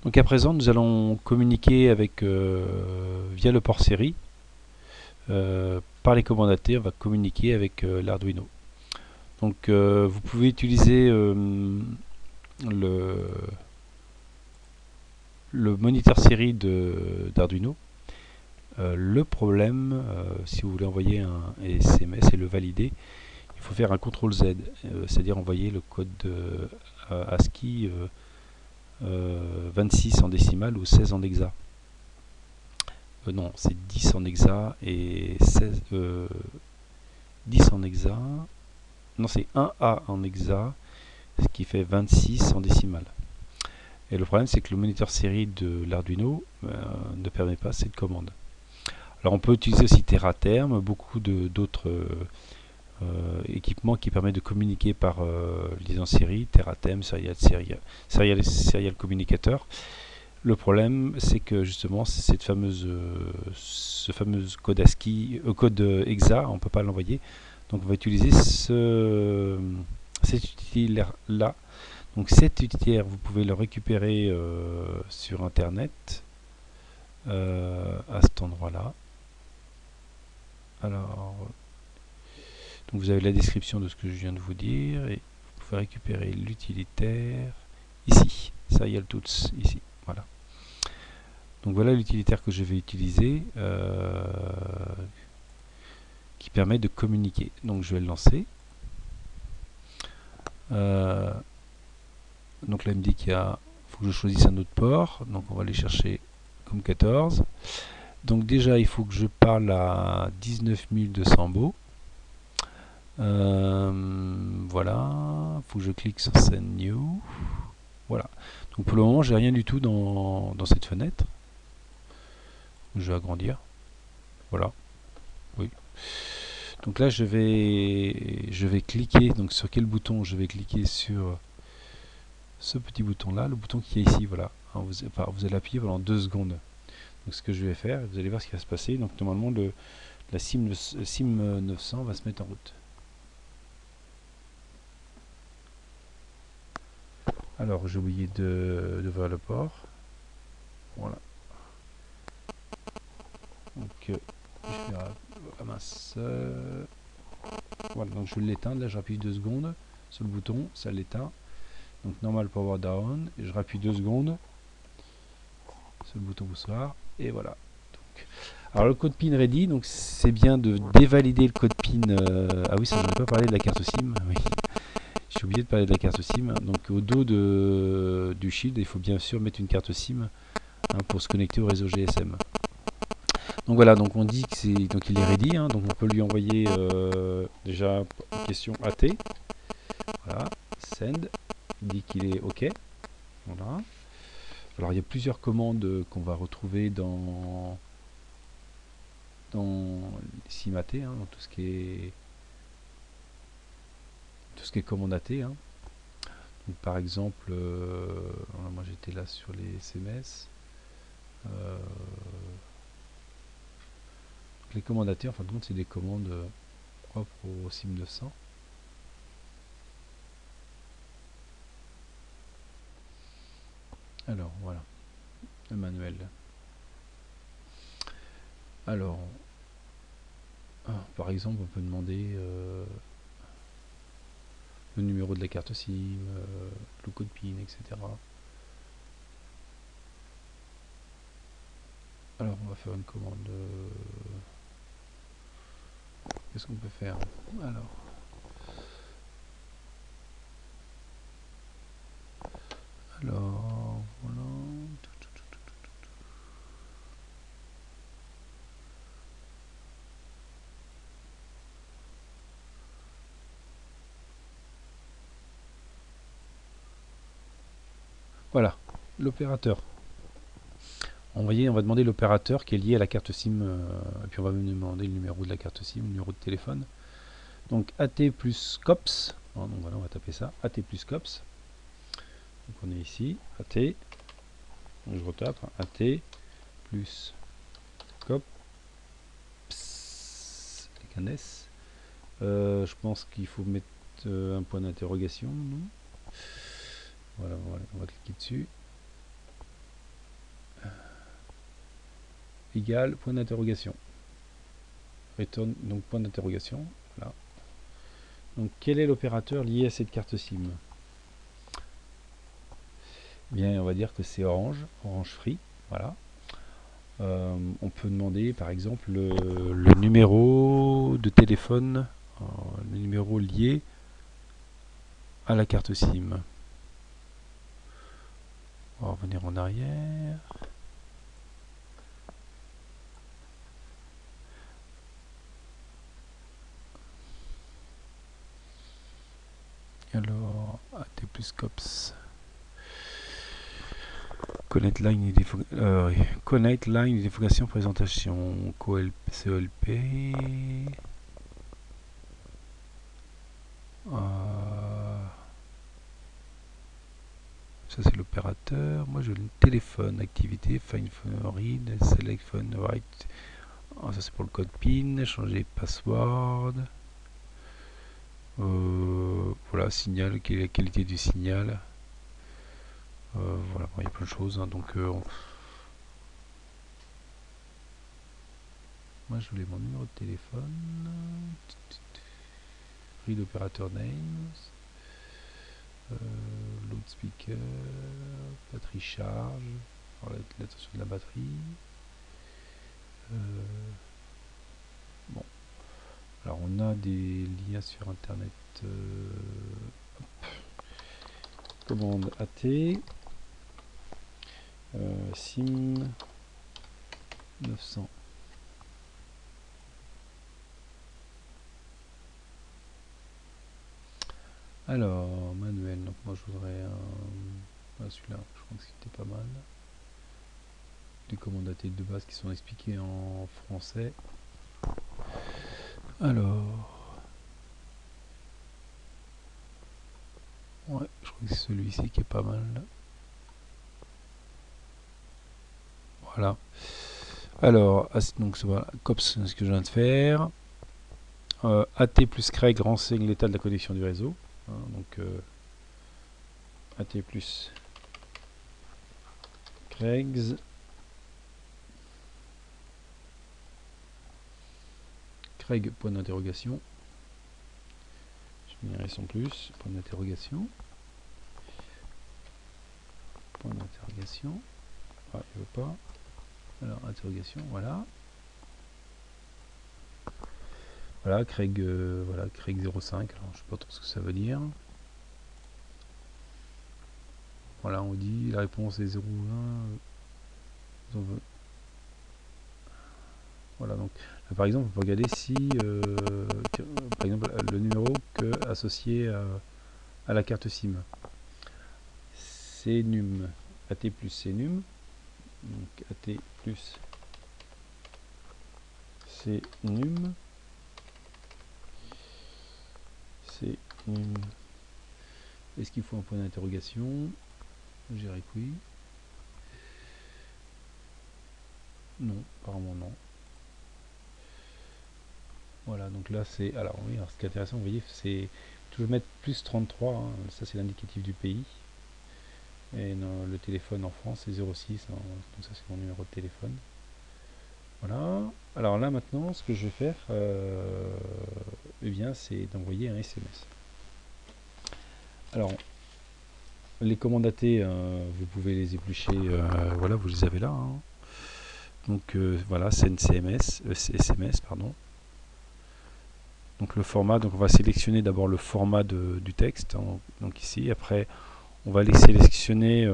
Donc à présent, nous allons communiquer avec via le port série. Par les commandes AT, on va communiquer avec l'Arduino. Donc vous pouvez utiliser le, le moniteur série d'Arduino. Le problème, si vous voulez envoyer un SMS et le valider, il faut faire un CTRL Z, c'est-à-dire envoyer le code ASCII 26 en décimale ou 16 en hexa. Non, c'est 10 en hexa et 10 en hexa. Non, c'est 1A en hexa, ce qui fait 26 en décimale. Et le problème, c'est que le moniteur série de l'Arduino ne permet pas cette commande. Alors on peut utiliser aussi Teraterm, beaucoup d'autres équipements qui permettent de communiquer par liaison série, Teraterm, Serial Communicator. Le problème, c'est que justement, ce fameux code ASCII, code hexa, on ne peut pas l'envoyer. Donc on va utiliser cet utilitaire-là. Donc cet utilitaire, vous pouvez le récupérer sur Internet, à cet endroit-là. Alors, donc vous avez la description de ce que je viens de vous dire, et vous pouvez récupérer l'utilitaire ici, Serial Tools, ici, voilà. Donc voilà l'utilitaire que je vais utiliser, qui permet de communiquer. Donc je vais le lancer. Donc là il me dit qu'il faut que je choisisse un autre port, donc on va aller chercher comme 14. Donc déjà il faut que je parle à 19200 baux. Voilà, il faut que je clique sur Send New. Voilà. Donc pour le moment j'ai rien du tout dans cette fenêtre. Je vais agrandir. Voilà. Oui. Donc là je vais cliquer. Donc sur quel bouton? Je vais cliquer sur ce petit bouton là, le bouton qui est ici. Voilà. Vous allez appuyer pendant 2 secondes. Donc ce que je vais faire, vous allez voir ce qui va se passer. Donc normalement la SIM 900 va se mettre en route. Alors j'ai oublié d'ouvrir le port. Voilà. Donc je vais mince. Voilà, donc je vais l'éteindre. Là j'appuie 2 secondes sur le bouton, ça l'éteint. Donc normal power down. Et je rappuie 2 secondes sur le bouton poussoir. Et voilà. Donc, alors le code PIN ready, donc c'est bien de dévalider le code PIN. Ah oui, ça ne pas parler de la carte SIM. Oui. J'ai oublié de parler de la carte SIM. Donc au dos du shield, il faut bien sûr mettre une carte SIM pour se connecter au réseau GSM. Donc voilà, donc on dit donc il est ready, donc on peut lui envoyer déjà une question AT. Voilà, send, il dit qu'il est OK. Voilà. Alors il y a plusieurs commandes qu'on va retrouver dans SIM-AT, dans tout ce qui est commande AT. Donc, par exemple, moi j'étais là sur les SMS. Les commandes AT, en fin de compte, c'est des commandes propres au SIM 900. Alors voilà, le manuel. Alors, par exemple, on peut demander le numéro de la carte SIM, le code PIN, etc. Alors, on va faire une commande. Qu'est-ce qu'on peut faire? Alors, voilà. Voilà, l'opérateur. On va demander l'opérateur qui est lié à la carte SIM, et puis on va même demander le numéro de la carte SIM, le numéro de téléphone. Donc AT plus COPS, donc voilà, on va taper ça, AT plus COPS. Donc on est ici, AT, donc je retape, AT plus COPS, avec un S. Je pense qu'il faut mettre un point d'interrogation, non? Voilà, on va cliquer dessus. égale point d'interrogation. Return, donc point d'interrogation. Voilà. Donc quel est l'opérateur lié à cette carte SIM? Bien, on va dire que c'est Orange, Orange Free. Voilà. On peut demander par exemple le numéro de téléphone, le numéro lié à la carte SIM. On va revenir en arrière. Alors, AT plus COPS. Connect line d'identification présentation. COLP. Ça c'est l'opérateur. Moi je le téléphone, activité, find phone read, select phone write. Ça c'est pour le code PIN, changer password. Voilà, signal, quelle est la qualité du signal. Voilà, il y a plein de choses. Hein, donc moi je voulais mon numéro de téléphone. Read operator names. Loudspeaker, batterie charge, l'attention de la batterie. Bon, alors on a des liens sur internet. Commande AT, SIM 900. Alors, manuel, donc moi je voudrais celui-là, je crois que c'était pas mal. Les commandes AT de base qui sont expliquées en français. Alors, ouais, je crois que c'est celui-ci qui est pas mal. Voilà. Alors, donc voilà, COPS, c'est ce que je viens de faire. AT plus Craig renseigne l'état de la connexion du réseau. Hein, donc AT plus Craig's. Craig, point d'interrogation. Je m'irai sans plus, point d'interrogation. Point d'interrogation. Ah, il veut pas. Alors, interrogation, voilà. Voilà, Craig, voilà, Craig 05. Alors, je sais pas trop ce que ça veut dire. Voilà, on dit la réponse est 0,1. Voilà, donc là, par exemple, on peut regarder si, par exemple, le numéro associé à la carte SIM. CNUM, AT plus CNUM. Donc AT plus CNUM. CNUM. Est-ce qu'il faut un point d'interrogation? Je dirais que oui. Non, apparemment non. Voilà, donc là c'est... Alors oui, alors ce qui est intéressant, vous voyez, c'est... Tu peux mettre plus 33, hein, ça c'est l'indicatif du pays. Et non, le téléphone en France c'est 06, hein, donc ça c'est mon numéro de téléphone. Voilà. Alors là maintenant, ce que je vais faire, eh bien, c'est d'envoyer un SMS. Alors, les commandes AT, vous pouvez les éplucher, voilà, vous les avez là. Hein. Donc voilà, c'est SMS, pardon. Donc le format, donc on va sélectionner d'abord le format du texte, hein, donc ici. Après, on va aller sélectionner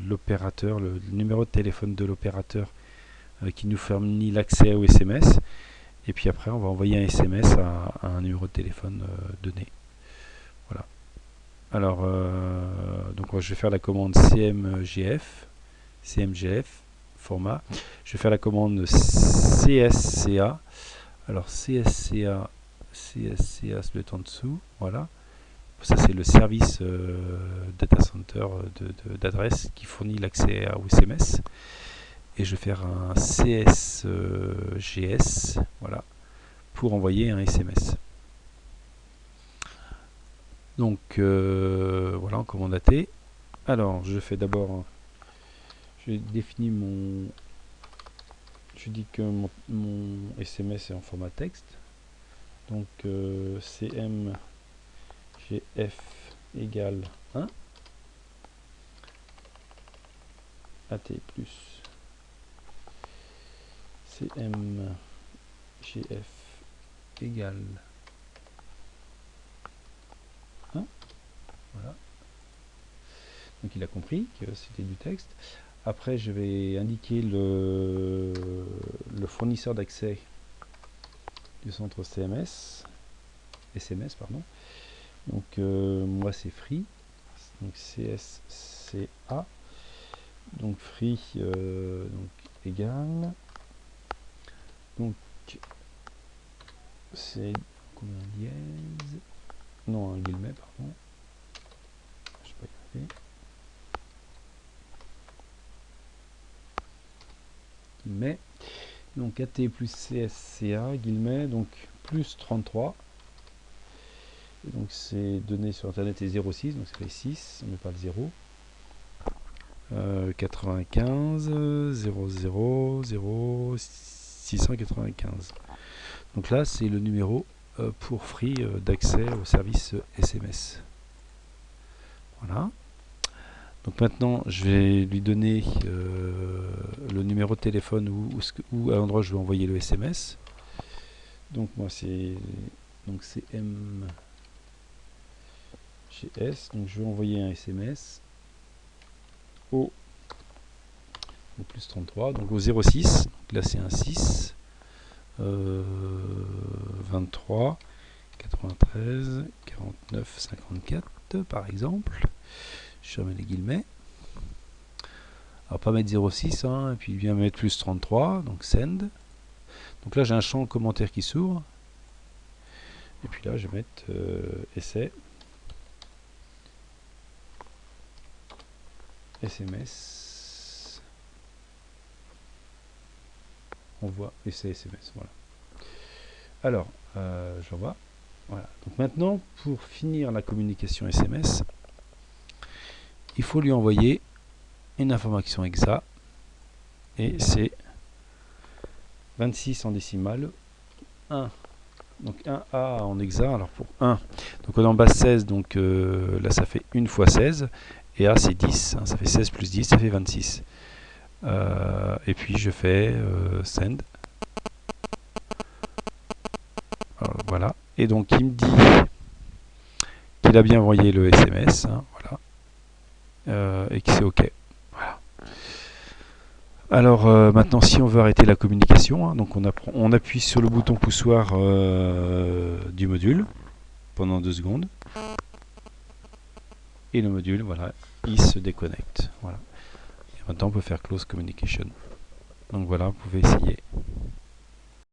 l'opérateur, le numéro de téléphone de l'opérateur qui nous fournit l'accès au SMS. Et puis après, on va envoyer un SMS à un numéro de téléphone donné. Voilà. Alors, donc je vais faire la commande CMGF, format. Je vais faire la commande CSCA. Alors CSCA, se met en dessous, voilà. Ça c'est le service data center d'adresse qui fournit l'accès au SMS. Et je vais faire un CSGS, voilà, pour envoyer un SMS. Donc voilà, en commande AT. Alors je fais d'abord, je définis mon je dis que mon SMS est en format texte. Donc CMGF égale 1. AT plus CMGF égale 1. Voilà. Donc il a compris que c'était du texte. Après, je vais indiquer le fournisseur d'accès du centre SMS, pardon. Donc moi c'est Free, donc CSCA, donc Free donc égal, donc c'est combien dièse, non un guillemet pardon, je sais pas y arriver. Guillemet, donc AT plus CSCA, guillemet, donc plus 33. Et donc c'est donné sur internet est 06, donc ça fait 6, on met pas le 0. 95 00 0 695. Donc là c'est le numéro pour Free d'accès au service SMS. Voilà. Donc maintenant je vais lui donner le numéro de téléphone où à l'endroit où je vais envoyer le SMS. Donc moi c'est MGS, donc je vais envoyer un SMS au plus 33, donc au 06, donc là c'est un 6 23 93 49 54 par exemple. Je remets les guillemets. Alors pas mettre 06 hein, et puis bien mettre plus 33, donc send. Donc là j'ai un champ commentaire qui s'ouvre. Et puis là je vais mettre essai SMS. On voit essai SMS. Voilà. Alors j'envoie. Voilà. Donc maintenant pour finir la communication SMS, il faut lui envoyer une information exa et c'est 26 en décimale 1. Donc 1A en hexa, alors pour 1, donc on est en base 16, donc là ça fait 1 fois 16, et A c'est 10, hein, ça fait 16 plus 10, ça fait 26. Et puis je fais send. Alors, voilà, et donc il me dit qu'il a bien envoyé le SMS, hein, voilà, et que c'est OK. Voilà. Alors maintenant si on veut arrêter la communication, hein, donc on appuie sur le bouton poussoir du module pendant 2 secondes et le module, voilà, il se déconnecte. Voilà. Et maintenant on peut faire close communication. Donc voilà, vous pouvez essayer.